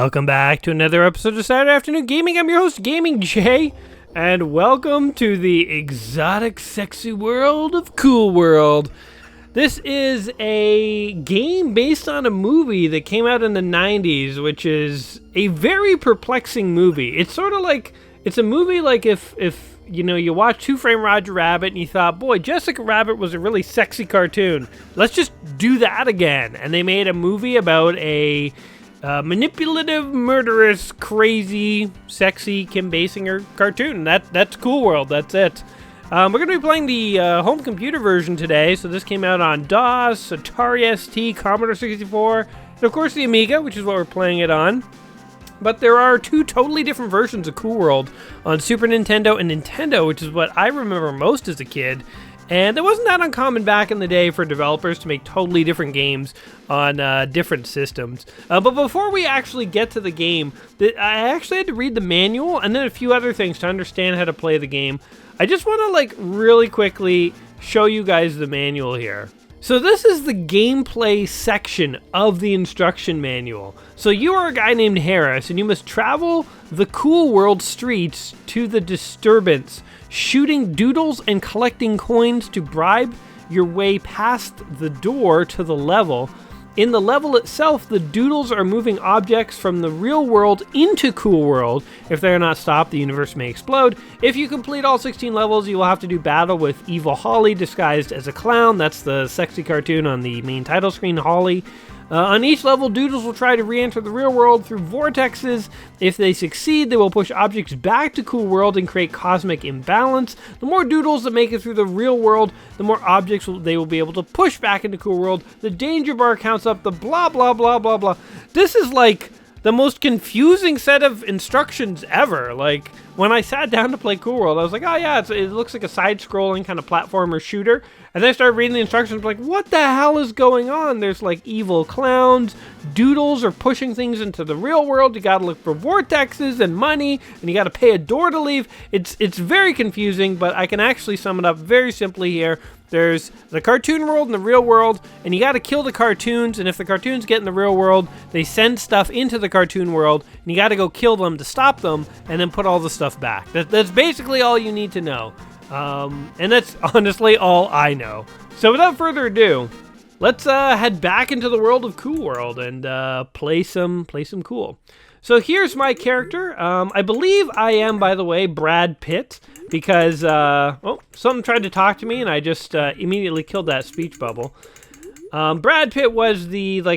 Welcome back to another episode of Saturday Afternoon Gaming. I'm your host, Gaming Jay, and welcome to the exotic, sexy world of Cool World. This is a game based on a movie that came out in the 90s, which is a very perplexing movie. It's sort of like, it's a movie like if you know, you watch Who Framed Roger Rabbit and you thought, boy, Jessica Rabbit was a really sexy cartoon. Let's just do that again. And they made a movie about a manipulative, murderous, crazy, sexy Kim Basinger cartoon. That's Cool World. That's it. We're going to be playing the home computer version today. So this came out on DOS, Atari ST, Commodore 64, and of course the Amiga, which is what we're playing it on. But there are two totally different versions of Cool World on Super Nintendo and Nintendo, which is what I remember most as a kid. And it wasn't that uncommon back in the day for developers to make totally different games on different systems. But before we actually get to the game, I actually had to read the manual and then a few other things to understand how to play the game. I just want to really quickly show you guys the manual here. So this is the gameplay section of the instruction manual. So you are a guy named Harris, and you must travel the Cool World streets to the disturbance, shooting doodles and collecting coins to bribe your way past the door to the level. In the level itself, the doodles are moving objects from the real world into Cool World. If they are not stopped, the universe may explode. If you complete all 16 levels, you will have to do battle with Evil Holly disguised as a clown. That's the sexy cartoon on the main title screen, Holly. On each level, doodles will try to re-enter the real world through vortexes. If they succeed, they will push objects back to Cool World and create cosmic imbalance. The more doodles that make it through the real world, the more objects they will be able to push back into Cool World. The danger bar counts up the blah, blah, blah, blah, blah. This is like the most confusing set of instructions ever. Like, when I sat down to play Cool World, I was like, oh yeah, it looks like a side-scrolling kind of platformer shooter. And then I started reading the instructions, like, what the hell is going on? There's like evil clowns, doodles are pushing things into the real world, you gotta look for vortexes and money, and you gotta pay a door to leave. It's very confusing, but I can actually sum it up very simply here. There's the cartoon world and the real world, and you gotta kill the cartoons, and if the cartoons get in the real world, they send stuff into the cartoon world, and you gotta go kill them to stop them, and then put all the stuff back. That's basically all you need to know. And that's honestly all I know. So without further ado, let's head back into the world of Cool World and play some Cool. So here's my character. I believe I am, by the way, Brad Pitt, because something tried to talk to me and I just immediately killed that speech bubble. Brad Pitt was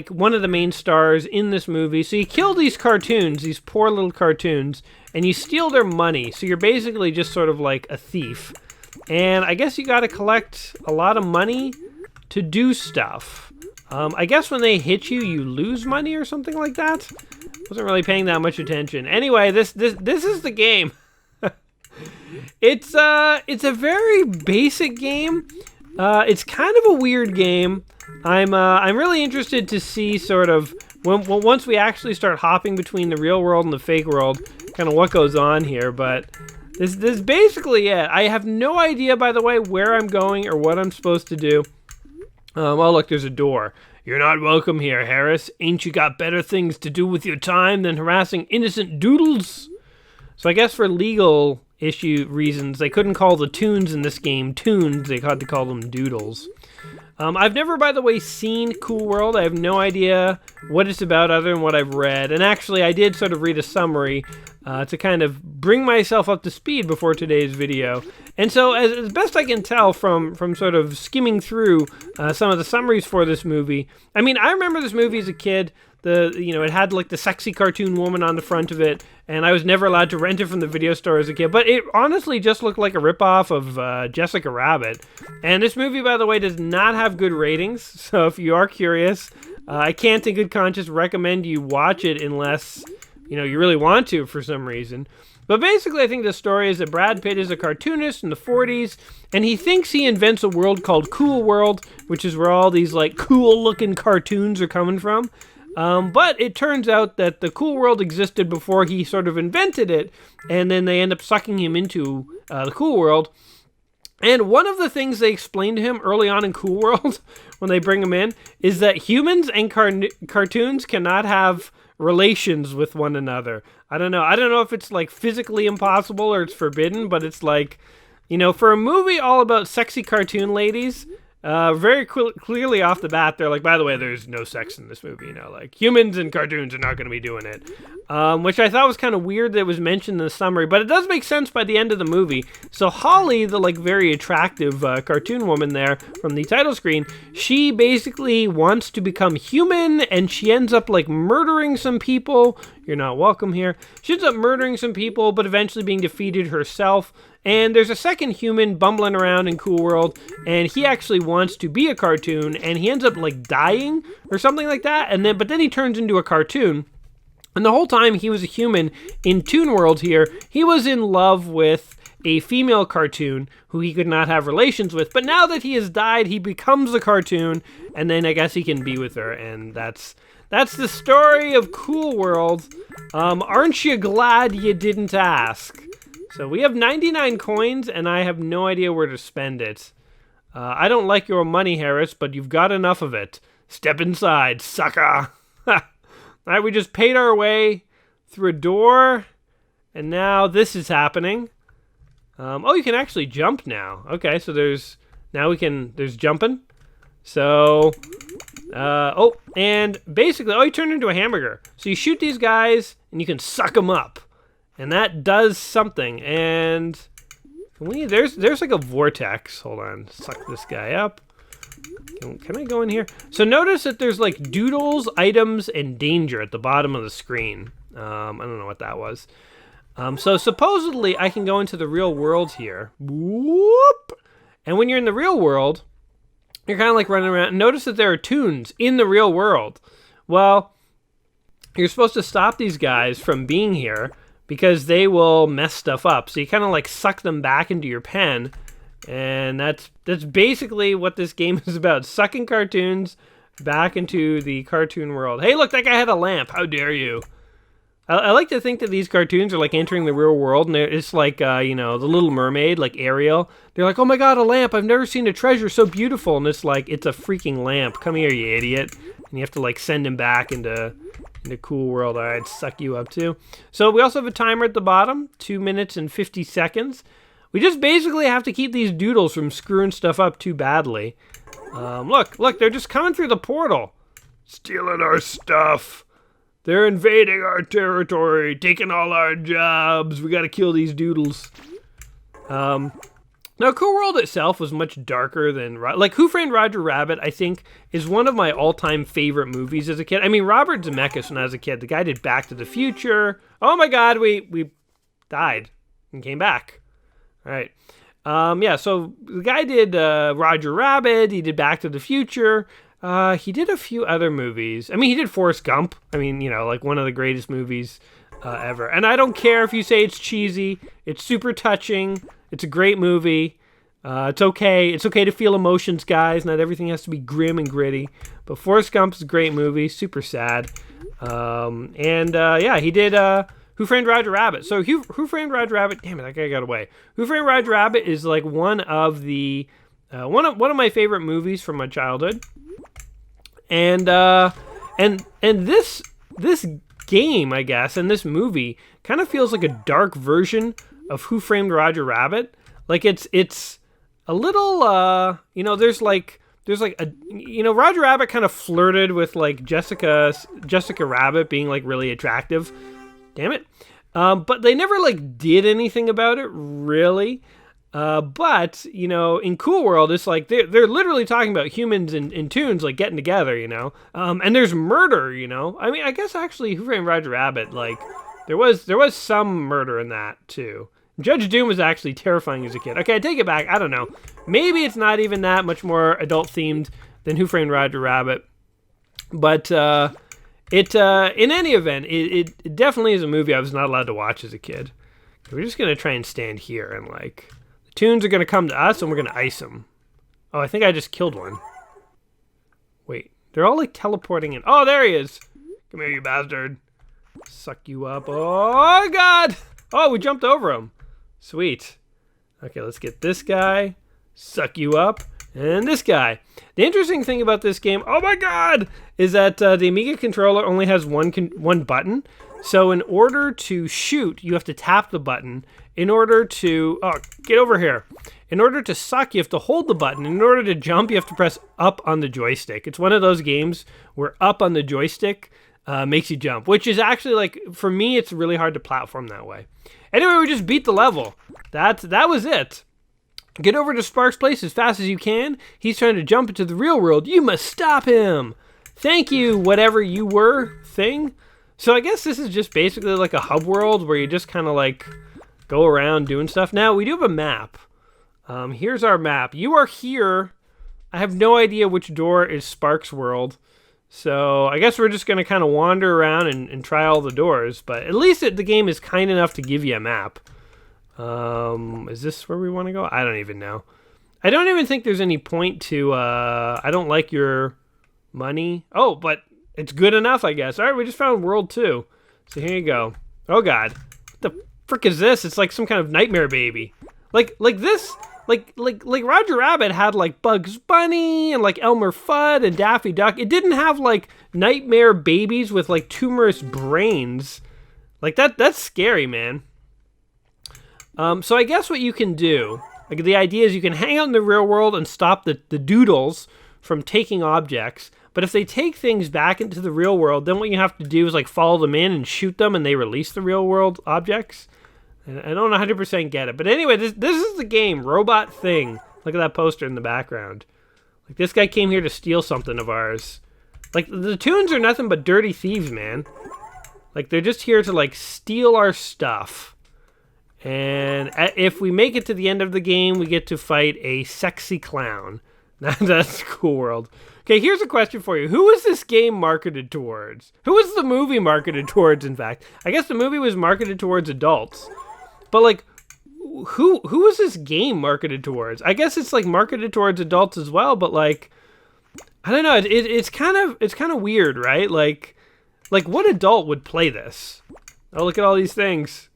one of the main stars in this movie. So you kill these cartoons, these poor little cartoons, and you steal their money. So you're basically just sort of like a thief. And I guess you got to collect a lot of money to do stuff. I guess when they hit you, you lose money or something like that. Wasn't really paying that much attention. Anyway, this is the game. It's a very basic game. It's kind of a weird game. I'm really interested to see sort of once we actually start hopping between the real world and the fake world, kind of what goes on here. But this is basically it. I have no idea, by the way, where I'm going or what I'm supposed to do. Oh, look, there's a door. You're not welcome here, Harris. Ain't you got better things to do with your time than harassing innocent doodles? So I guess for legal issue reasons, they couldn't call the Toons in this game Toons. They had to call them Doodles. I've never, by the way, seen Cool World. I have no idea what it's about other than what I've read. And actually, I did sort of read a summary to kind of bring myself up to speed before today's video. And so, as best I can tell from sort of skimming through some of the summaries for this movie, I mean, I remember this movie as a kid. It had like the sexy cartoon woman on the front of it, and I was never allowed to rent it from the video store as a kid, but it honestly just looked like a ripoff of Jessica Rabbit. And this movie, by the way, does not have good ratings, so if you are curious, I can't in good conscience recommend you watch it unless, you really want to for some reason. But basically, I think the story is that Brad Pitt is a cartoonist in the 40s, and he thinks he invents a world called Cool World, which is where all these like cool-looking cartoons are coming from. But it turns out that the Cool World existed before he sort of invented it, and then they end up sucking him into the Cool World. And one of the things they explain to him early on in Cool World, when they bring him in, is that humans and cartoons cannot have relations with one another. I don't know. I don't know if it's like physically impossible or it's forbidden, but it's like, you know, for a movie all about sexy cartoon ladies, very clearly off the bat, they're like, by the way, there's no sex in this movie, you know, like humans and cartoons are not going to be doing it. Which I thought was kind of weird that it was mentioned in the summary, but it does make sense by the end of the movie. So Holly, the like very attractive cartoon woman there from the title screen, she basically wants to become human, and she ends up like murdering some people. You're not welcome here. She ends up murdering some people, but eventually being defeated herself. And there's a second human bumbling around in Cool World, and he actually wants to be a cartoon, and he ends up like dying or something like that. But then he turns into a cartoon. And the whole time he was a human in Toon World here, he was in love with a female cartoon who he could not have relations with. But now that he has died, he becomes a cartoon, and then I guess he can be with her. And that's the story of Cool World. Aren't you glad you didn't ask? So we have 99 coins, and I have no idea where to spend it. I don't like your money, Harris, but you've got enough of it. Step inside, sucker. All right, we just paid our way through a door, and now this is happening. Oh, you can actually jump now. Okay, so there's jumping. So, and basically, you turn into a hamburger. So you shoot these guys, and you can suck them up. And that does something. And there's like a vortex. Hold on, suck this guy up. Can I go in here? So notice that there's like doodles, items, and danger at the bottom of the screen. I don't know what that was. So supposedly I can go into the real world here. Whoop! And when you're in the real world, you're kind of like running around. Notice that there are Toons in the real world. Well, you're supposed to stop these guys from being here because they will mess stuff up. So you kind of like suck them back into your pen. And that's basically what this game is about. Sucking cartoons back into the cartoon world. Hey, look, that guy had a lamp. How dare you? I like to think that these cartoons are like entering the real world, and it's like, you know, The Little Mermaid, like Ariel. They're like, oh my god, a lamp. I've never seen a treasure so beautiful. And it's like, it's a freaking lamp. Come here, you idiot. And you have to like send him back into Cool World. All right, suck you up too. So we also have a timer at the bottom, 2 minutes and 50 seconds. We just basically have to keep these doodles from screwing stuff up too badly. Look, they're just coming through the portal. Stealing our stuff. They're invading our territory, taking all our jobs. We gotta kill these doodles. Now, Cool World itself was much darker than... Like, Who Framed Roger Rabbit, I think, is one of my all-time favorite movies as a kid. I mean, Robert Zemeckis, when I was a kid, the guy did Back to the Future. Oh my god, we died and came back. All right. Yeah, so the guy did Roger Rabbit. He did Back to the Future. He did a few other movies. I mean, he did Forrest Gump. I mean, you know, like one of the greatest movies ever. And I don't care if you say it's cheesy. It's super touching. It's a great movie. It's okay. It's okay to feel emotions, guys. Not everything has to be grim and gritty. But Forrest Gump is a great movie. Super sad. Yeah, he did... Who Framed Roger Rabbit? So Who Framed Roger Rabbit? Damn it, that guy got away. Who Framed Roger Rabbit is like one of the one of my favorite movies from my childhood. And this game, I guess, and this movie kind of feels like a dark version of Who Framed Roger Rabbit. Like it's a little you know, there's like a, you know, Roger Rabbit kind of flirted with like Jessica Rabbit being like really attractive. Damn it. But they never, like, did anything about it, really. But, you know, in Cool World, it's like they're literally talking about humans and Toons, like, getting together, you know. And there's murder, you know. I mean, I guess, actually, Who Framed Roger Rabbit, like, there was some murder in that, too. Judge Doom was actually terrifying as a kid. Okay, I take it back. I don't know. Maybe it's not even that much more adult-themed than Who Framed Roger Rabbit. But, in any event, it definitely is a movie I was not allowed to watch as a kid. We're just going to try and stand here and, like, the Toons are going to come to us and we're going to ice them. Oh, I think I just killed one. Wait, they're all, like, teleporting in. Oh, there he is. Come here, you bastard. Suck you up. Oh, God. Oh, we jumped over him. Sweet. Okay, let's get this guy. Suck you up. and this guy. The interesting thing about this game, oh my god, is that the Amiga controller only has one button. So in order to shoot, you have to tap the button. In order to, oh, get over here. In order to suck, you have to hold the button. In order to jump, you have to press up on the joystick. It's one of those games where up on the joystick makes you jump, which is actually, like, for me, it's really hard to platform that way. Anyway, we just beat the level. That was it. Get over to Spark's place as fast as you can. He's trying to jump into the real world. You must stop him. Thank you, whatever you were thing. So I guess this is just basically like a hub world where you just kind of like go around doing stuff. Now, we do have a map. Here's our map. You are here. I have no idea which door is Spark's world. So I guess we're just going to kind of wander around and try all the doors. But at least the game is kind enough to give you a map. Is this where we want to go? I don't even know. I don't even think there's any point to, I don't like your money. Oh, but it's good enough, I guess. All right, we just found World 2. So here you go. Oh, God. What the frick is this? It's like some kind of nightmare baby. Like this, like Roger Rabbit had, like, Bugs Bunny and, like, Elmer Fudd and Daffy Duck. It didn't have, like, nightmare babies with, like, tumorous brains. Like, that's scary, man. So I guess what you can do, like, the idea is you can hang out in the real world and stop the doodles from taking objects. But if they take things back into the real world, then what you have to do is, like, follow them in and shoot them, and they release the real world objects. And I don't 100% get it. But anyway, this is the game, Robot Thing. Look at that poster in the background. Like, this guy came here to steal something of ours. Like, the Toons are nothing but dirty thieves, man. Like, they're just here to, like, steal our stuff. And if we make it to the end of the game, we get to fight a sexy clown. That's a cool world. Okay, here's a question for you. Who is this game marketed towards? Who is the movie marketed towards, in fact? I guess the movie was marketed towards adults. But, like, who is this game marketed towards? I guess it's, like, marketed towards adults as well, but, like, I don't know. It's kind of weird, right? Like, what adult would play this? Oh, look at all these things.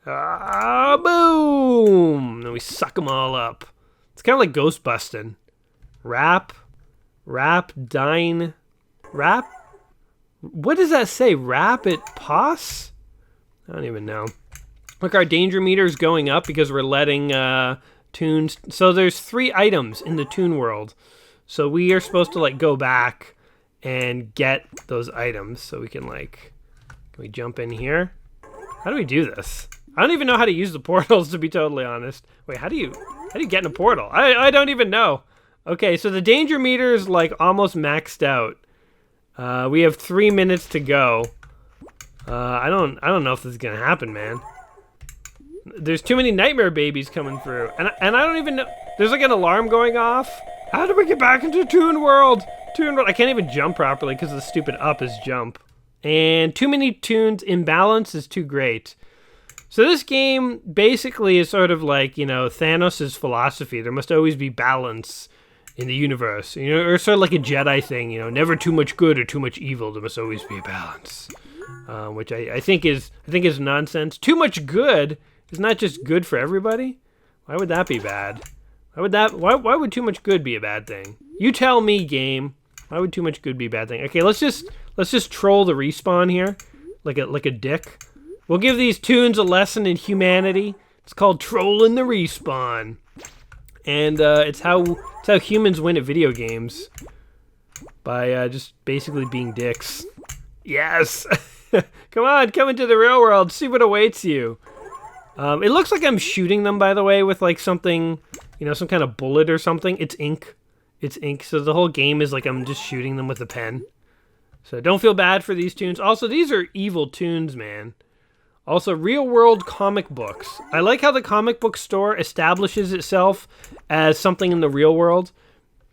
Ah, boom! And we suck them all up. It's kind of like ghost busting. Rap, dine, rap? What does that say? Rap it pos? I don't even know. Look, our danger meter is going up because we're letting Toons. So there's 3 items in the Toon world. So we are supposed to, like, go back and get those items. So we can, like, can we jump in here? How do we do this? I don't even know how to use the portals, to be totally honest. Wait, how do you get in a portal? I don't even know. Okay, so the danger meter is, like, almost maxed out. We have 3 minutes to go. I don't know if this is gonna happen, man. There's too many nightmare babies coming through, and I don't even know. There's, like, an alarm going off. How do we get back into Toon World? I can't even jump properly because the stupid up is jump. And too many Toons. Imbalance is too great. So this game basically is sort of like, you know, Thanos' philosophy. There must always be balance in the universe. You know, or sort of like a Jedi thing, you know, never too much good or too much evil. There must always be a balance. Which I think is nonsense. Too much good is not just good for everybody. Why would that be bad? Why would too much good be a bad thing? You tell me, game. Why would too much good be a bad thing? Okay, let's just troll the respawn here, like a dick. We'll give these Toons a lesson in humanity. It's called trolling the respawn, and it's how humans win at video games, by just basically being dicks. Yes, come into the real world. See what awaits you. It looks like I'm shooting them, by the way, with, like, something, you know, some kind of bullet or something. It's ink. So the whole game is like I'm just shooting them with a pen. So don't feel bad for these Toons. Also, these are evil Toons, man. Also, real-world comic books. I like how the comic book store establishes itself as something in the real world.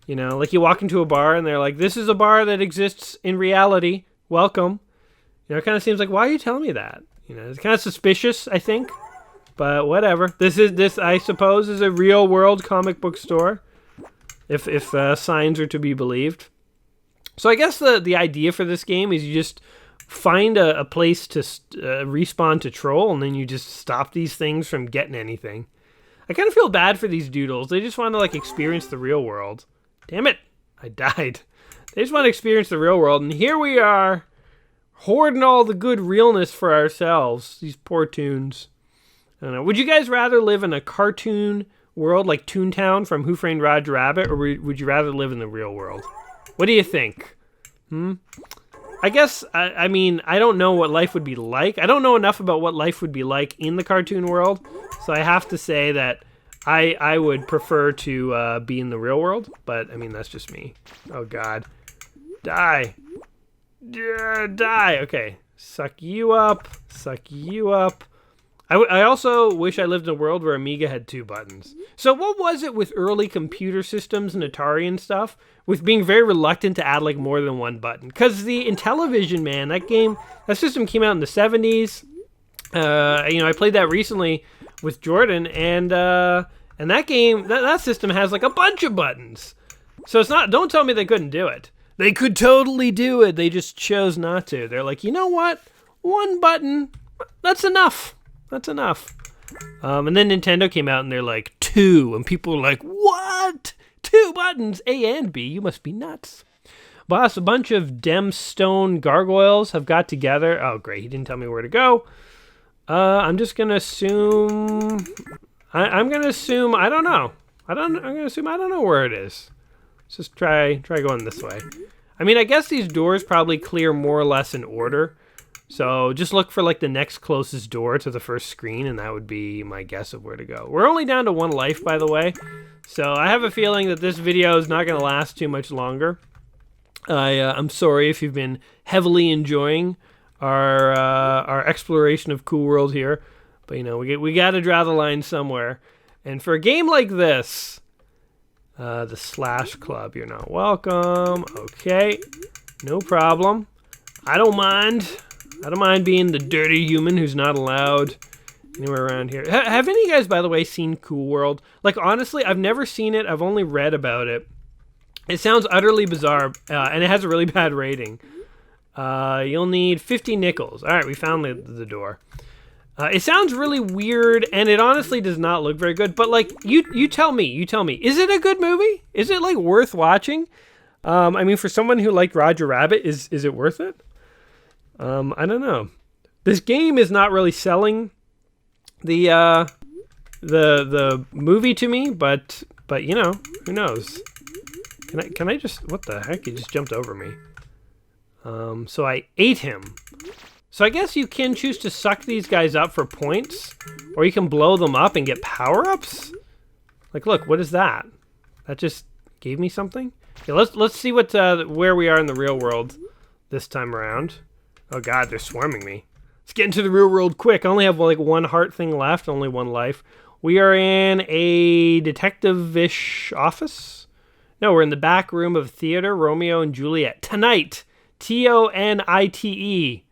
You know, like you walk into a bar and they're like, this is a bar that exists in reality. Welcome. You know, it kind of seems like, why are you telling me that? You know, it's kind of suspicious, I think. But whatever. This, I suppose, is a real-world comic book store. If signs are to be believed. So I guess the idea for this game is you just find a place to respawn to troll, and then you just stop these things from getting anything. I kind of feel bad for these doodles. They just want to like experience the real world. Damn it, I died. They just want to experience the real world, and here we are, hoarding all the good realness for ourselves. These poor Toons. I don't know. Would you guys rather live in a cartoon world like Toontown from Who Framed Roger Rabbit, or would you rather live in the real world? What do you think? I guess, I mean, I don't know what life would be like. I don't know enough about what life would be like in the cartoon world, so I have to say that I would prefer to be in the real world, but, I mean, that's just me. Oh, God. Die. Die. Okay. Suck you up. Suck you up. I also wish I lived in a world where Amiga had 2 buttons. So what was it with early computer systems and Atari and stuff with being very reluctant to add like more than 1 button? Because the Intellivision, man, that system came out in the 70s. I played that recently with Jordan, and that game, that system has like a bunch of buttons. So it's not, don't tell me they couldn't do it. They could totally do it. They just chose not to. They're like, you know what? 1 button, that's enough. That's enough. And then Nintendo came out and they're like, 2. And people were like, what? 2 buttons, A and B? You must be nuts. Boss, a bunch of Demstone gargoyles have got together. Oh, great. He didn't tell me where to go. I'm just going to assume... I'm going to assume... I don't know. I'm going to assume I don't know where it is. Let's just try going this way. I mean, I guess these doors probably clear more or less in order. So just look for like the next closest door to the first screen, and that would be my guess of where to go. We're only down to 1 life, by the way. So I have a feeling that this video is not going to last too much longer. I'm sorry if you've been heavily enjoying our exploration of Cool World here. But, you know, we got to draw the line somewhere. And for a game like this, the Slash Club, you're not welcome. Okay, no problem. I don't mind. I don't mind being the dirty human who's not allowed anywhere around here. Have any of you guys, by the way, seen Cool World? Like, honestly, I've never seen it. I've only read about it. It sounds utterly bizarre, and it has a really bad rating. You'll need 50 nickels. All right, we found the door. It sounds really weird, and it honestly does not look very good. But, like, you tell me. Is it a good movie? Is it, like, worth watching? I mean, for someone who liked Roger Rabbit, is it worth it? I don't know. This game is not really selling the movie to me, but you know, who knows? Can I just, what the heck? He just jumped over me. So I ate him. So I guess you can choose to suck these guys up for points, or you can blow them up and get power-ups. Like, look, what is that? That just gave me something? Okay, let's see what where we are in the real world this time around. Oh God, they're swarming me. Let's get into the real world quick. I only have like 1 heart thing left, only 1 life. We are in a detective-ish office. No, we're in the back room of theater, Romeo and Juliet. Tonight, Tonite.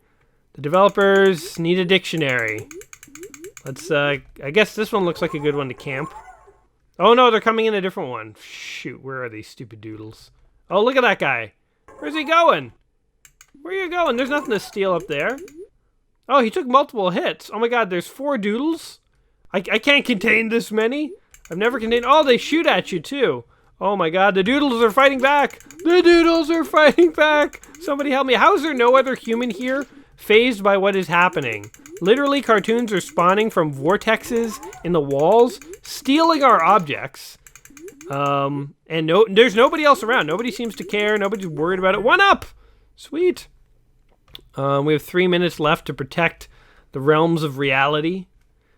The developers need a dictionary. Let's, I guess this one looks like a good one to camp. Oh no, they're coming in a different one. Shoot, where are these stupid doodles? Oh, look at that guy. Where's he going? Where are you going? There's nothing to steal up there. Oh, he took multiple hits. Oh my God, there's 4 doodles? I can't contain this many. I've never contained... Oh, they shoot at you too. Oh my God, the doodles are fighting back. The doodles are fighting back. Somebody help me. How is there no other human here fazed by what is happening? Literally, cartoons are spawning from vortexes in the walls, stealing our objects. And there's nobody else around. Nobody seems to care. Nobody's worried about it. 1 up. Sweet. We have 3 minutes left to protect the realms of reality.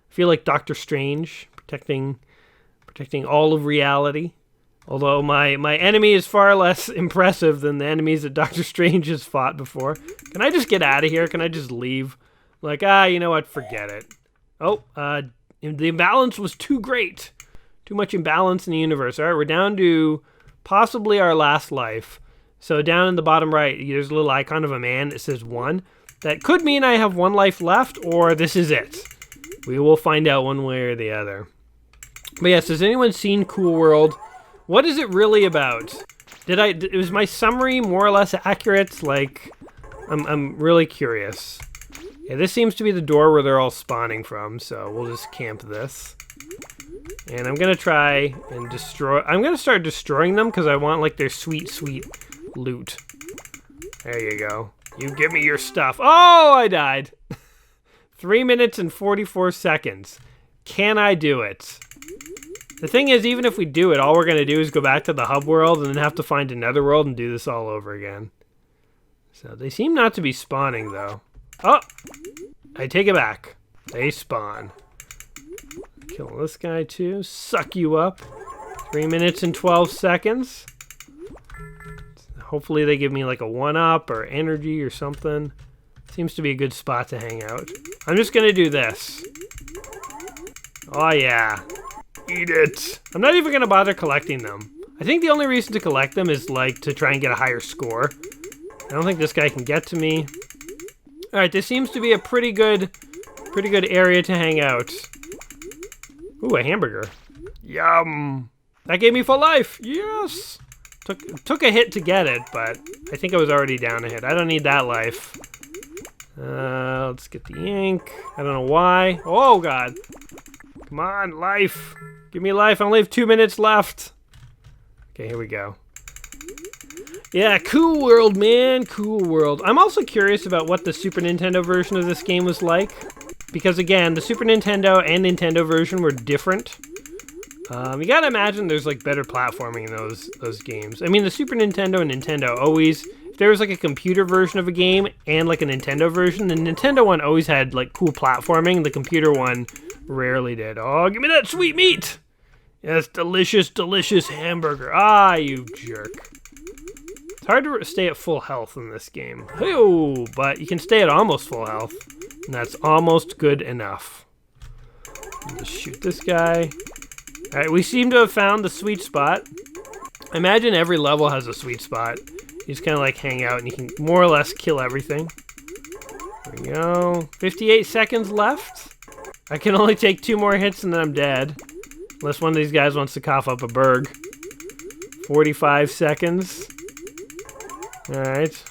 I feel like Doctor Strange, protecting all of reality. Although my enemy is far less impressive than the enemies that Doctor Strange has fought before. Can I just get out of here? Can I just leave? Like, you know what? Forget it. Oh, the imbalance was too great. Too much imbalance in the universe. All right, we're down to possibly our last life. So down in the bottom right, there's a little icon of a man that says 1. That could mean I have 1 life left, or this is it. We will find out one way or the other. But yes, has anyone seen Cool World? What is it really about? Was my summary more or less accurate? Like, I'm really curious. Yeah, this seems to be the door where they're all spawning from, so we'll just camp this. And I'm gonna try and destroy... I'm gonna start destroying them because I want, like, their sweet, sweet loot. There you go. You give me your stuff. Oh, I died. 3 minutes and 44 seconds. Can I do it? The thing is, even if we do it, all we're gonna do is go back to the hub world and then have to find another world and do this all over again. So they seem not to be spawning, though. Oh! I take it back. They spawn. Kill this guy, too. Suck you up. 3 minutes and 12 seconds. Hopefully they give me, like, a 1-up or energy or something. Seems to be a good spot to hang out. I'm just gonna do this. Oh, yeah. Eat it. I'm not even gonna bother collecting them. I think the only reason to collect them is, like, to try and get a higher score. I don't think this guy can get to me. Alright, this seems to be a pretty good area to hang out. Ooh, a hamburger. Yum! That gave me full life! Yes! Took a hit to get it, but I think I was already down a hit. I don't need that life. Let's get the ink. I don't know why. Oh, God. Come on, life. Give me life. I only have 2 minutes left. Okay, here we go. Yeah, cool world, man. Cool world. I'm also curious about what the Super Nintendo version of this game was like. Because, again, the Super Nintendo and Nintendo version were different. You gotta imagine there's, like, better platforming in those games. I mean, the Super Nintendo and Nintendo always... If there was, like, a computer version of a game and, like, a Nintendo version, the Nintendo one always had, like, cool platforming. The computer one rarely did. Oh, give me that sweet meat! Yes, delicious, delicious hamburger. Ah, you jerk. It's hard to stay at full health in this game. Hey-oh, but you can stay at almost full health. And that's almost good enough. Just shoot this guy. Alright, we seem to have found the sweet spot. I imagine every level has a sweet spot. You just kind of like hang out and you can more or less kill everything. There we go. 58 seconds left. I can only take 2 more hits and then I'm dead. Unless one of these guys wants to cough up a burg. 45 seconds. Alright.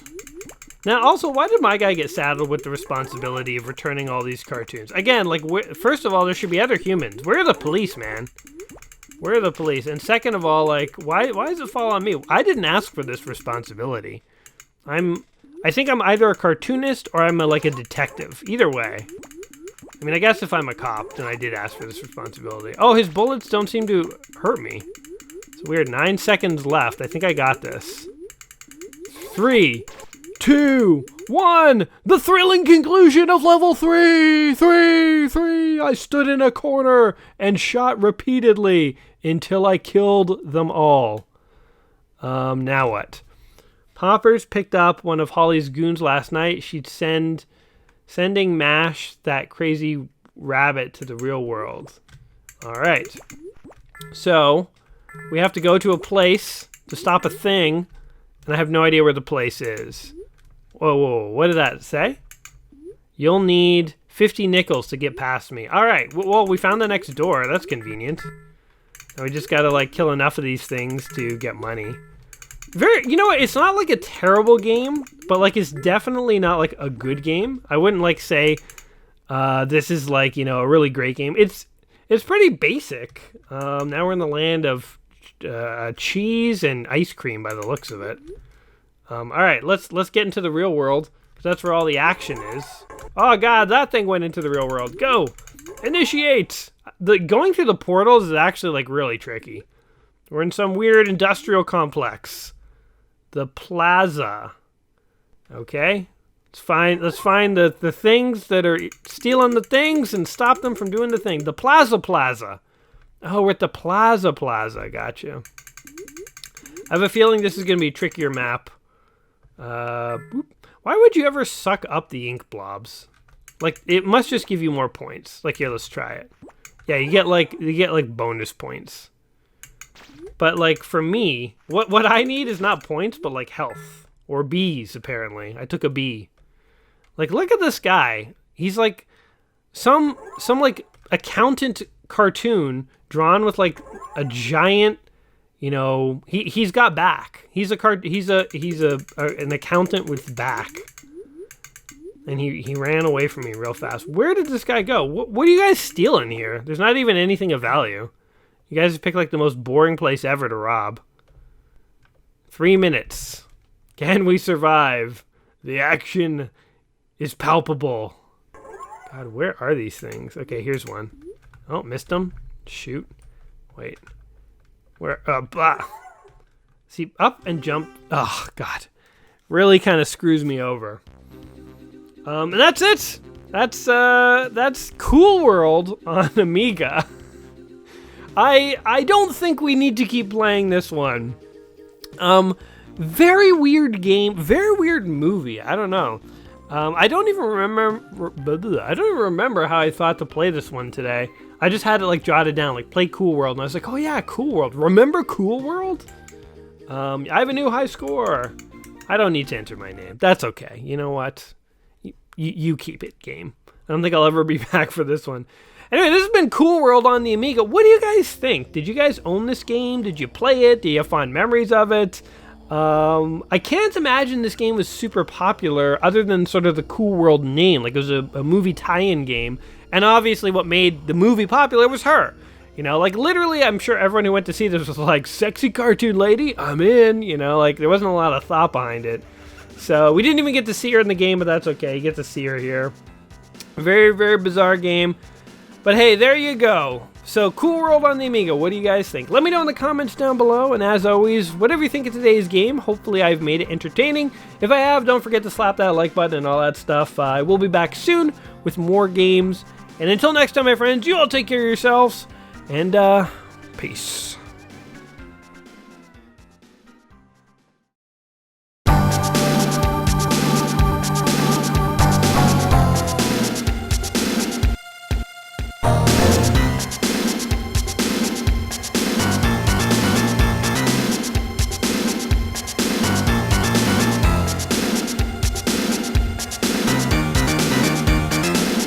Now, also, why did my guy get saddled with the responsibility of returning all these cartoons? Again, like, first of all, there should be other humans. Where are the police, man? Where are the police? And second of all, like, why does it fall on me? I didn't ask for this responsibility. I think I'm either a cartoonist or I'm like a detective. Either way. I mean, I guess if I'm a cop, then I did ask for this responsibility. Oh, his bullets don't seem to hurt me. It's weird. 9 seconds left. I think I got this. 3, 2, 1. The thrilling conclusion of level 3. 3. I stood in a corner and shot repeatedly until I killed them all. Now what? Poppers picked up one of Holly's goons last night. She'd sending Mash, that crazy rabbit, to the real world. All right. So we have to go to a place to stop a thing. And I have no idea where the place is. Whoa, what did that say? You'll need 50 nickels to get past me. All right, well, we found the next door. That's convenient. And we just gotta, like, kill enough of these things to get money. You know what? It's not, like, a terrible game, but, like, it's definitely not, like, a good game. I wouldn't, like, say this is, like, you know, a really great game. It's pretty basic. Now we're in the land of... cheese and ice cream by the looks of it. All right, let's get into the real world, because that's where all the action is. Oh God, that thing went into the real world. Go! Initiate! Going through the portals is actually like really tricky. We're in some weird industrial complex. The plaza. Okay? Let's find the things that are stealing the things and stop them from doing the thing. The plaza. Oh, we're at the plaza. Gotcha. I have a feeling this is going to be a trickier map. Why would you ever suck up the ink blobs? Like, it must just give you more points. Like, here, let's try it. Yeah, you get like bonus points. But like for me, what I need is not points, but like health or Bs. Apparently, I took a B. Like, look at this guy. He's like some like accountant cartoon drawn with like a giant, you know, he's got back. He's an accountant with back. And he ran away from me real fast. Where did this guy go? What are you guys stealing here? There's not even anything of value. You guys have picked like the most boring place ever to rob. 3 minutes. Can we survive? The action is palpable. God, where are these things? Okay, here's one. Oh, missed them. Shoot. Wait. Where? Blah. See, up and jump. Oh, God. Really kind of screws me over. And that's it. That's Cool World on Amiga. I don't think we need to keep playing this one. Very weird game, very weird movie. I don't know. I don't even remember how I thought to play this one today. I just had it like jotted down, like play Cool World, and I was like, oh yeah, Cool World. Remember Cool World? I have a new high score. I don't need to enter my name. That's okay. You know what? You keep it, game. I don't think I'll ever be back for this one. Anyway, this has been Cool World on the Amiga. What do you guys think? Did you guys own this game? Did you play it? Do you have fond memories of it? I can't imagine this game was super popular other than sort of the Cool World name. Like it was a movie tie-in game. And obviously what made the movie popular was her. You know, like literally I'm sure everyone who went to see this was like, sexy cartoon lady, I'm in. You know, like there wasn't a lot of thought behind it. So we didn't even get to see her in the game, but that's okay. You get to see her here. Very, very bizarre game. But hey, there you go. So, Cool World on the Amiga, what do you guys think? Let me know in the comments down below, and as always, whatever you think of today's game, hopefully I've made it entertaining. If I have, don't forget to slap that like button and all that stuff. I will be back soon with more games. And until next time, my friends, you all take care of yourselves, and peace.